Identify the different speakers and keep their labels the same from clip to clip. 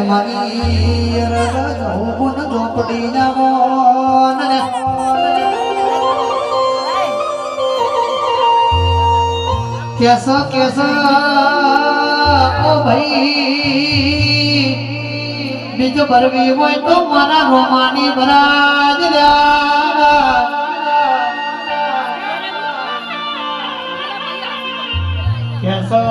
Speaker 1: મારી ઝોપડી જાવો કેસો કેસો ઓ ભાઈ બીજો ભરવી હોય તો મારા રોમાની ભરાજ કેસો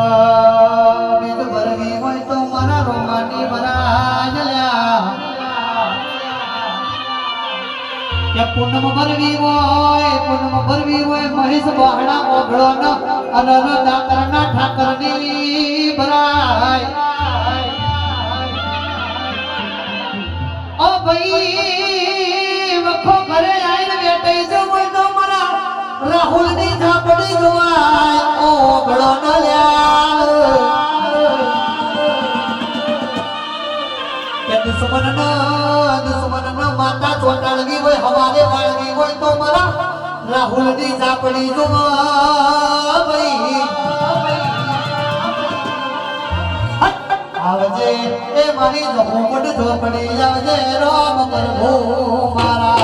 Speaker 1: બીજો ભરવી હોય તો મારા રોમાની ભરાજ કે પૂનમ ભરવી હોય મહેશ બહાડા ઓગળો ન અનન દાતરના ઠાકરની ભરાય ઓ ભાઈ વખો ઘરે આઈને બેઠી જો હોય તો મારા રાહુલની ઝાપડી જોવાય ઓગળો ન લ્યા કે દુશ્મનનો માતા ચોટાડવી હોય હવારે વાળવી હોય તો મારા રાહુલની ઝાપડી જોવા ભાઈ આવજે એ મારી ઝોપડી આવજે રામ પ્રભુ મારા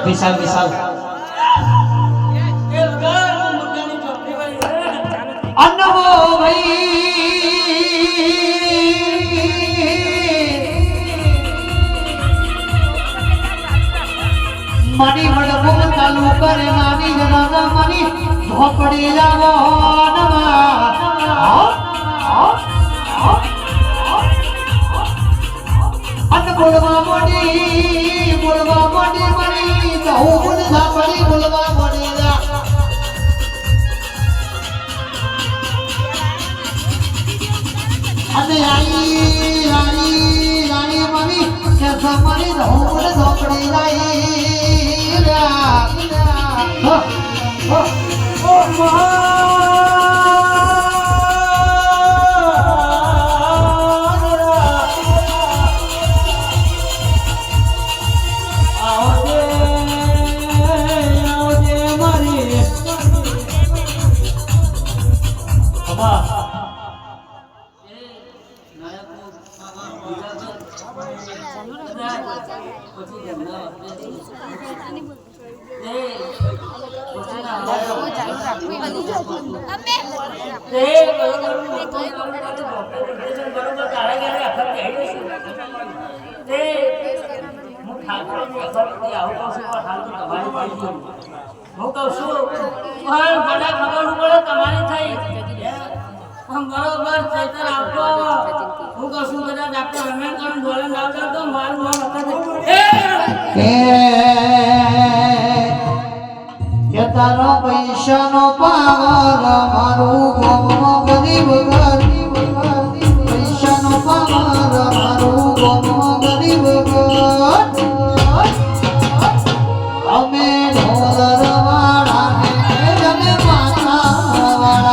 Speaker 1: વિશાલ વિશાલ અન્નો ભાઈ મની વડો ચાલુ કરે મારી દાદા મની ઝોપડી જાવો બોલવા મોડી મરી જવું ઝાપડી બોલવા મોડી અને રાણી મરી કે સમરી જવું ઝોપડી તારો પૈસાનો પાવર મારું ગોમો ગરીબ પૈસાનો પાવર મારું ગોમો ગરીબ અમે ઢોલર વાળા અમે માથા વાળા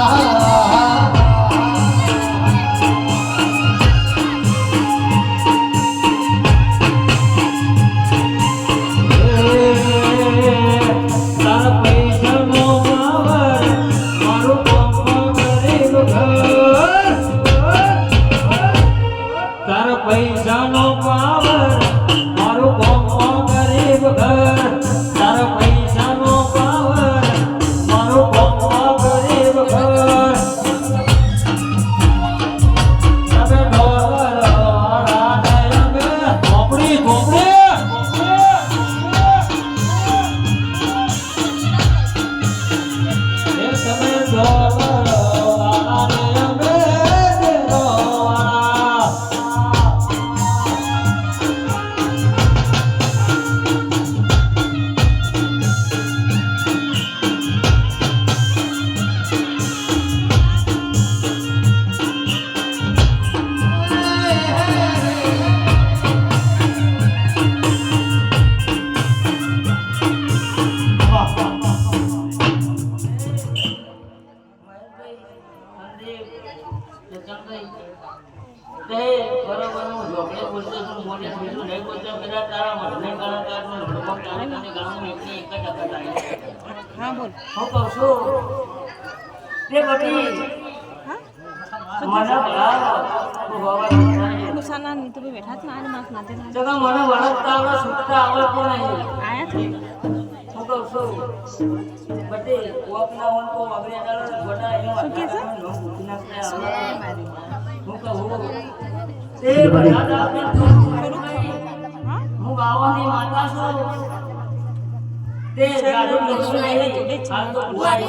Speaker 2: તે બરોબર હું ઢોકળે બોલતો છું મોને બીજું નહીં બોલતો કદાચ તારા મને કલાકારનો લડકો કારણે ગામમાં એકની એક જ અકલ આવી
Speaker 3: હા બોલ
Speaker 2: હું કહું છું તે બધી મને
Speaker 3: નુકસાન નહીં તો બેઠા છે આને માફ ના દેના
Speaker 2: જગા મને વળગતા આવડે છૂટતા આવડતું નહીં
Speaker 3: આયા છે
Speaker 2: હું કહું છું બધી કોકના વન કો વગરે ડાળો ગોડા એનો
Speaker 3: શું કહે છે?
Speaker 2: નો મૂકી નાખે હું કહું તે બધા દાદા હું બાવાની માતા છું તે ગાડું લખું નહીં હાલ તો બુઆઈ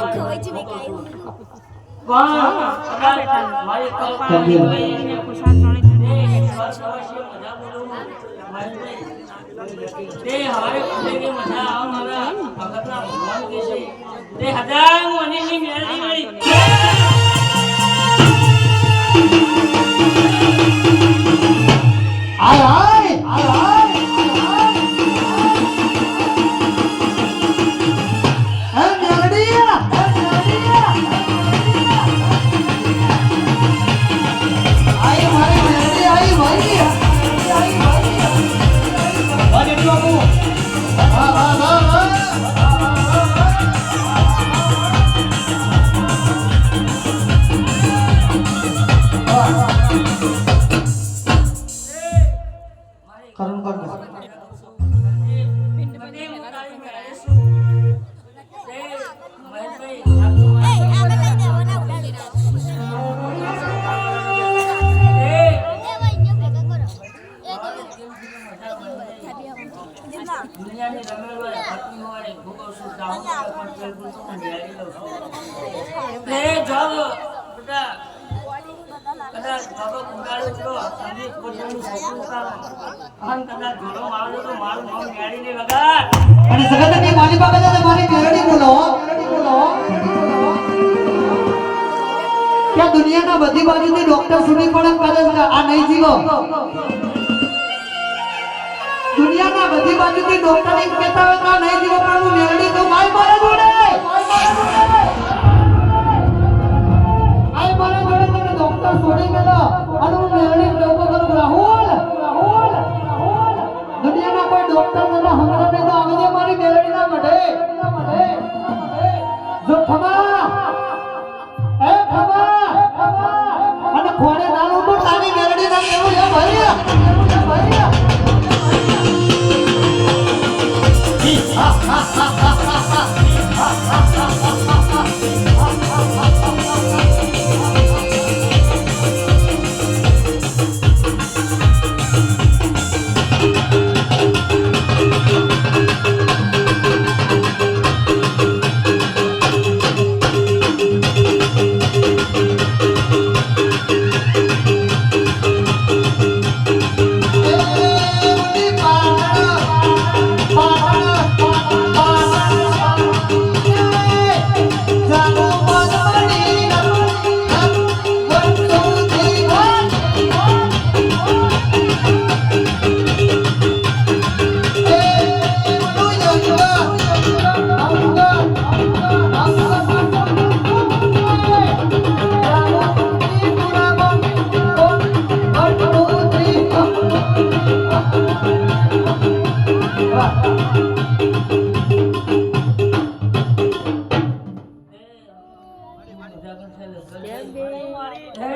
Speaker 2: પણ મારી કલ્પના
Speaker 3: ખુશાલ ત્રણે
Speaker 2: તે હવારે ખુલેલી મજા આવ મારા ભગતના ભગવાન કે છે તે હજાર મને ની મેળવી મળી
Speaker 1: આય આય આય આય હે મેલડીયા આય મારી મેલડી આઈ ભાઈ આઈ ભાઈ અરે બાબુ હા હા હા કરું કરું
Speaker 2: દુનિયાની રમેલવાળે પત્નીવાળે ભોગવશું ચાહું પણ તેલ પૂછું ને ન્યારી લઉં છું તે જોબ બેટા કદાચ બાબા કુંડાળું છો સંગીત પોતાનું સપનું કામ અહન કદાચ જોડો મારો તો મારું નામ ન્યારીને લગાડ
Speaker 1: અને સગતની મારી પાસે જઈને મારી મેલડી બોલો કે દુનિયાના બધી બાજુથી ડોક્ટર સુધી પણ એમ કહે છે આ નહીં જીવો દુનિયાના બધી બાજુથી ડોક્ટર એમ કહેતા હોય કે આ નહીં જીવો પણ હું મેલડી તો માય મારા જોડે આય મારા જોડે તમે ડોક્ટર છોડી મેલો અને હું મેલડી ડોકો કરું રાહુલ દુનિયાના કોઈ ડોક્ટર મને હમણાં નહીં તો આવે મારી મેલડીના મઢે જો ખમા એ ખમા અને ખોડે નાનું તો તારી મેલડીના કેવું છે ભાઈ હા હા હા હા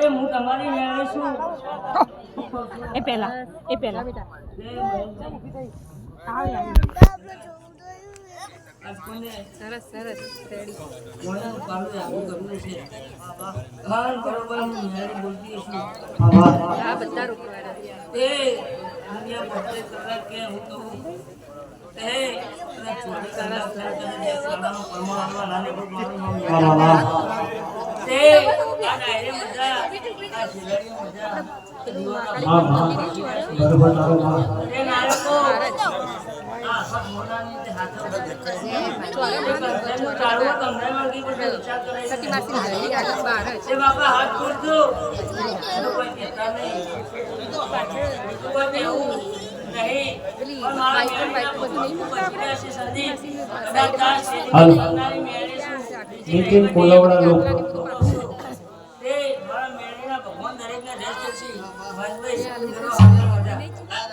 Speaker 2: હું તમારી મેળવી છું
Speaker 3: એ પહેલા સરસ સરસ રેડી
Speaker 2: મને કાળું આવું ગમ્યું છે હા બરોબર હું મેળવી બોલતી છું
Speaker 3: આ બધા રૂપિયા
Speaker 2: એ દુનિયા બધે કલાક કે હું કહું એ ચોરી કલાક તને સાલાનો પરમાણમાં નાને પર મારું નામ તે આ ડાયરે મજા આ શિલારી મજા
Speaker 1: હા હા બરોબર તારો માં
Speaker 2: એ નાયકો આ સબ મોનાની તે હાથ ચાલુ તમને માંગી કે વિચાર કરે
Speaker 3: સતી માસી ઘરે આગળ બહાર
Speaker 2: એ બાપા હાથ ખોલજો કોઈ કહેતા નહીં કોઈ એવું નહીં
Speaker 3: પેલી
Speaker 2: પણ મારા
Speaker 3: બાઈક બધું નહીં મૂકતા
Speaker 2: પછી રહેશે સંદીપ કદાચ આ શેરી
Speaker 1: હાલ.
Speaker 2: કરનારી મેળી શું
Speaker 1: નીતિન કોલાવડા લોકો
Speaker 2: તે મારા મેળીના ભગવાન દરેક પછી વાજભાઈ શું કરો આગળ વધ્યા